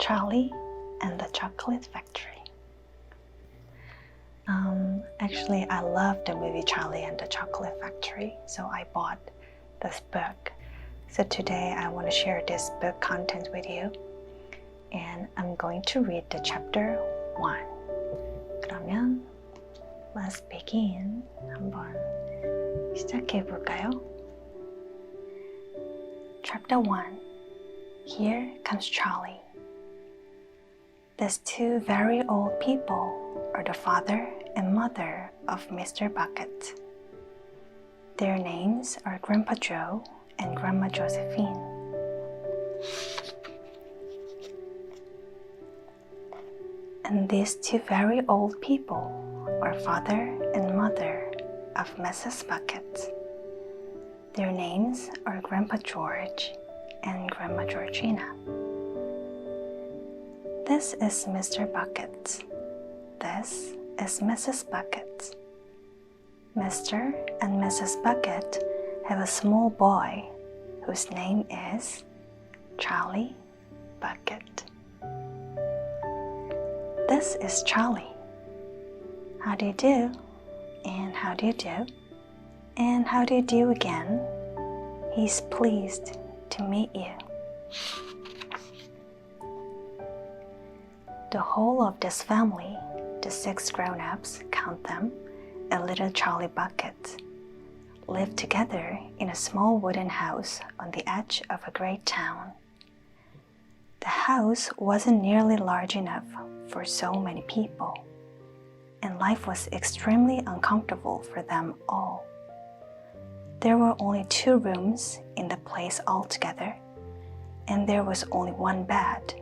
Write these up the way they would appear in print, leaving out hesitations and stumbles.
Charlie and the Chocolate Factory. Actually, I love the movie Charlie and the Chocolate Factory, so I bought this book. So today I want to share this book content with you, and I'm going to read the chapter 1. 그러면 let's begin. 한번 시작해 볼까요? Chapter 1. Here comes Charlie. These two very old people are the father and mother of Mr. Bucket. Their names are Grandpa Joe and Grandma Josephine. And these two very old people are father and mother of Mrs. Bucket. Their names are Grandpa George and Grandma Georgina. This is Mr. Bucket. This is Mrs. Bucket. Mr. and Mrs. Bucket have a small boy whose name is Charlie Bucket. This is Charlie. How do you do? And how do you do? And how do you do again? He's pleased to meet you. The whole of this family, the 6 grown-ups, count them, a little Charlie Bucket, lived together in a small wooden house on the edge of a great town. The house wasn't nearly large enough for so many people, and life was extremely uncomfortable for them all. There were only 2 rooms in the place altogether, and there was only 1 bed.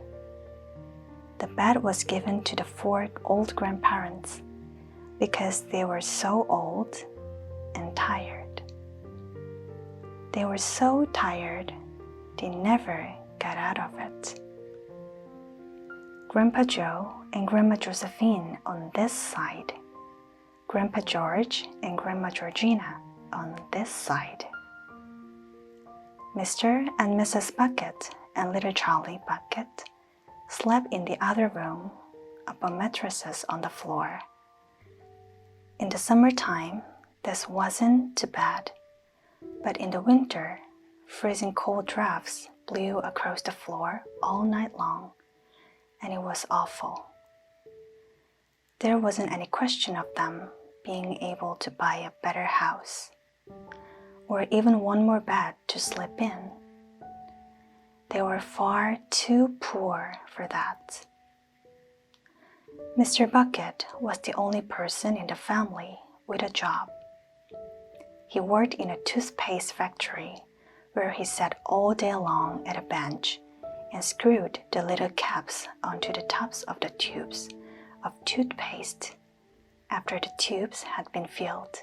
The bed was given to the 4 old grandparents because they were so old and tired. They were so tired, they never got out of it. Grandpa Joe and Grandma Josephine on this side, Grandpa George and Grandma Georgina on this side. Mr. and Mrs. Bucket and little Charlie Bucket slept in the other room upon mattresses on the floor. In the summertime, this wasn't too bad, but in the winter, freezing cold drafts blew across the floor all night long, and it was awful. There wasn't any question of them being able to buy a better house, or even 1 more bed to sleep in. They were far too poor for that. Mr. Bucket was the only person in the family with a job. He worked in a toothpaste factory where he sat all day long at a bench and screwed the little caps onto the tops of the tubes of toothpaste after the tubes had been filled.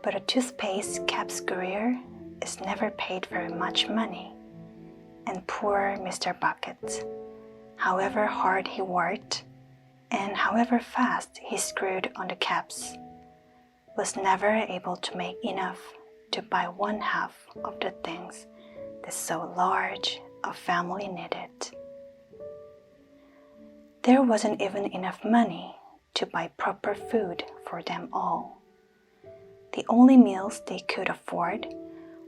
But a toothpaste cap screwer is never paid very much money, and poor Mr. Bucket, however hard he worked and however fast he screwed on the caps, was never able to make enough to buy 1/2 of the things that so large a family needed. There wasn't even enough money to buy proper food for them all. The only meals they could afford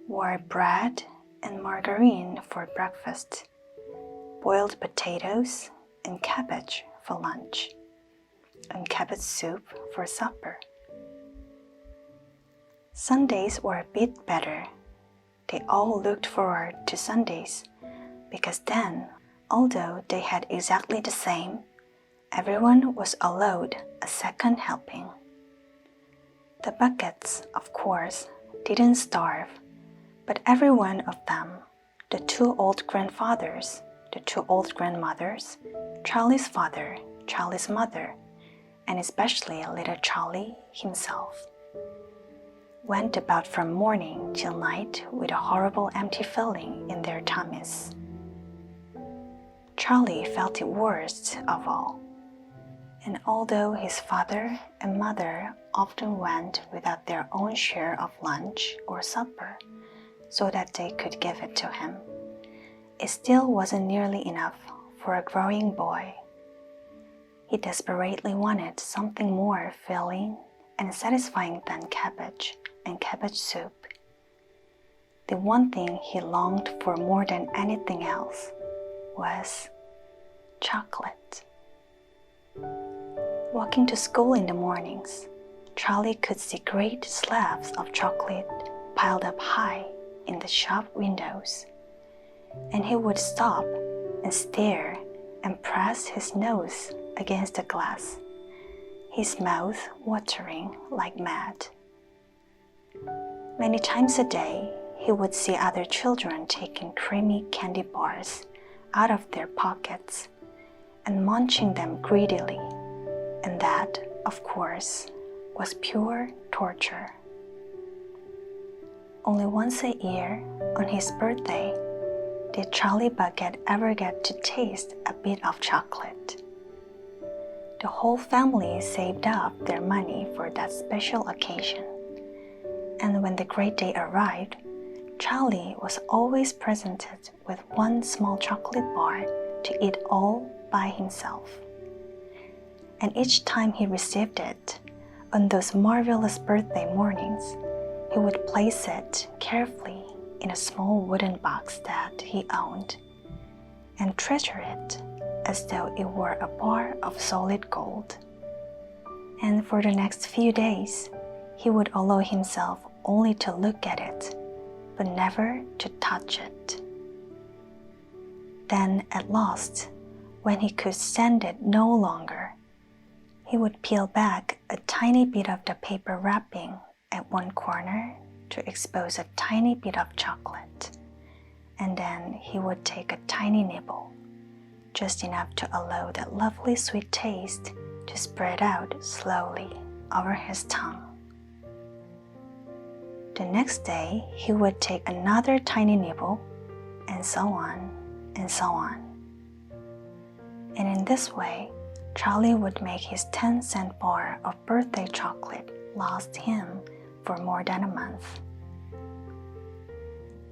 were bread and margarine for breakfast, boiled potatoes and cabbage for lunch, and cabbage soup for supper. Sundays were a bit better. They all looked forward to Sundays because then, although they had exactly the same, everyone was allowed a second helping. The Buckets, of course, didn't starve, but every one of them, the 2 old grandfathers, the 2 old grandmothers, Charlie's father, Charlie's mother, and especially little Charlie himself, went about from morning till night with a horrible empty feeling in their tummies. Charlie felt it worst of all, and although his father and mother often went without their own share of lunch or supper so that they could give it to him, it still wasn't nearly enough for a growing boy. He desperately wanted something more filling and satisfying than cabbage and cabbage soup. The one thing he longed for more than anything else was chocolate. Walking to school in the mornings, Charlie could see great slabs of chocolate piled up high in the shop windows, and he would stop and stare and press his nose against the glass, his mouth watering like mad. Many times a day, he would see other children taking creamy candy bars out of their pockets and munching them greedily, and that, of course, was pure torture. Only once a year, on his birthday, did Charlie Bucket ever get to taste a bit of chocolate. The whole family saved up their money for that special occasion, and when the great day arrived, Charlie was always presented with one small chocolate bar to eat all by himself. And each time he received it, on those marvelous birthday mornings, he would place it carefully in a small wooden box that he owned and treasure it as though it were a bar of solid gold. And for the next few days, he would allow himself only to look at it, but never to touch it. Then at last, when he could stand it no longer, he would peel back a tiny bit of the paper wrapping at one corner to expose a tiny bit of chocolate, and then he would take a tiny nibble, just enough to allow that lovely sweet taste to spread out slowly over his tongue. The next day, he would take another tiny nibble, and so on, and so on. And in this way, Charlie would make his 10-cent bar of birthday chocolate last him for more than a month.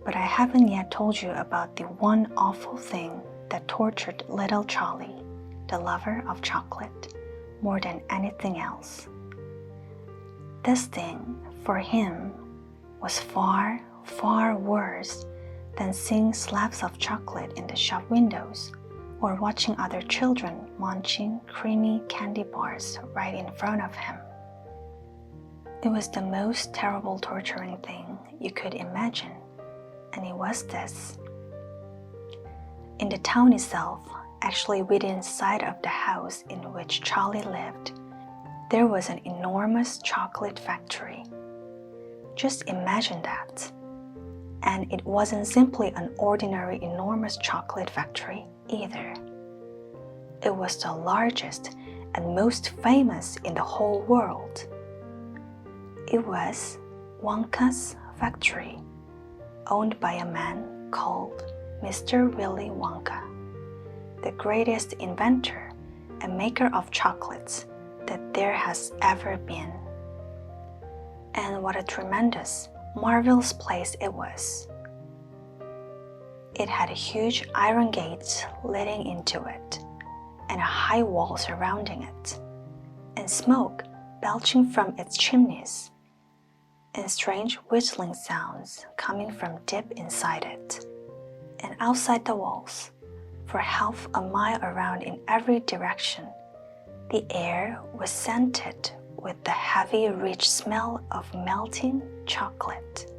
But I haven't yet told you about the one awful thing that tortured little Charlie, the lover of chocolate, more than anything else. This thing, for him, was far, far worse than seeing slabs of chocolate in the shop windows or watching other children munching creamy candy bars right in front of him. It was the most terrible torturing thing you could imagine, and it was this. In the town itself, actually within sight of the house in which Charlie lived, there was an enormous chocolate factory. Just imagine that. And it wasn't simply an ordinary enormous chocolate factory either. It was the largest and most famous in the whole world. It was Wonka's factory, owned by a man called Mr. Willy Wonka, the greatest inventor and maker of chocolates that there has ever been. And what a tremendous, marvelous place it was. It had huge iron gates leading into it, and a high wall surrounding it, and smoke belching from its chimneys, and strange whistling sounds coming from deep inside it. And outside the walls, for half a mile around in every direction, the air was scented with the heavy, rich smell of melting chocolate.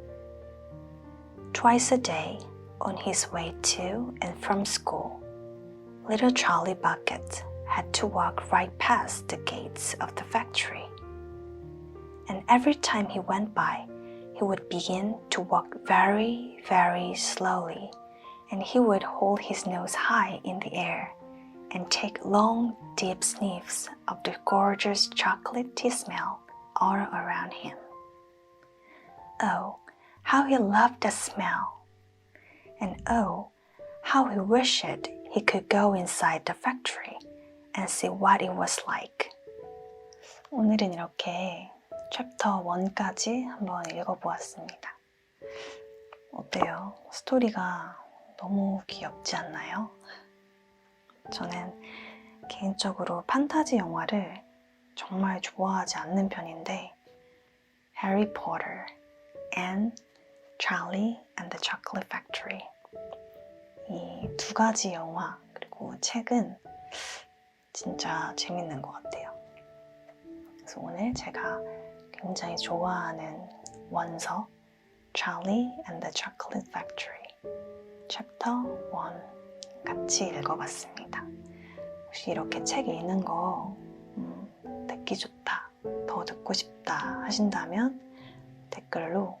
Twice a day, on his way to and from school, little Charlie Bucket had to walk right past the gates of the factory. And every time he went by, he would begin to walk very, very slowly, and he would hold his nose high in the air and take long, deep sniffs of the gorgeous chocolatey smell all around him. Oh, how he loved the smell! And oh, how he wished he could go inside the factory and see what it was like. 오늘은 이렇게 챕터 1까지 한번 읽어보았습니다. 어때요? 스토리가 너무 귀엽지 않나요? 저는 개인적으로 판타지 영화를 정말 좋아하지 않는 편인데 해리 포터 and Charlie and the Chocolate Factory 이 두 가지 영화 그리고 책은 진짜 재밌는 것 같아요. 그래서 오늘 제가 굉장히 좋아하는 원서 Charlie and the Chocolate Factory 챕터 1 같이 읽어봤습니다. 혹시 이렇게 책 읽는 거 듣기 좋다, 더 듣고 싶다 하신다면 댓글로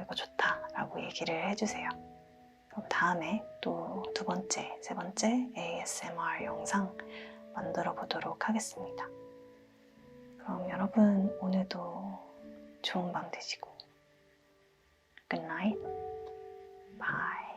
이거 좋다 라고 얘기를 해주세요. 그럼 다음에 또 두 번째, 세 번째 ASMR 영상 만들어 보도록 하겠습니다. 그럼 여러분 오늘도 좋은 밤 되시고 Good night. Bye.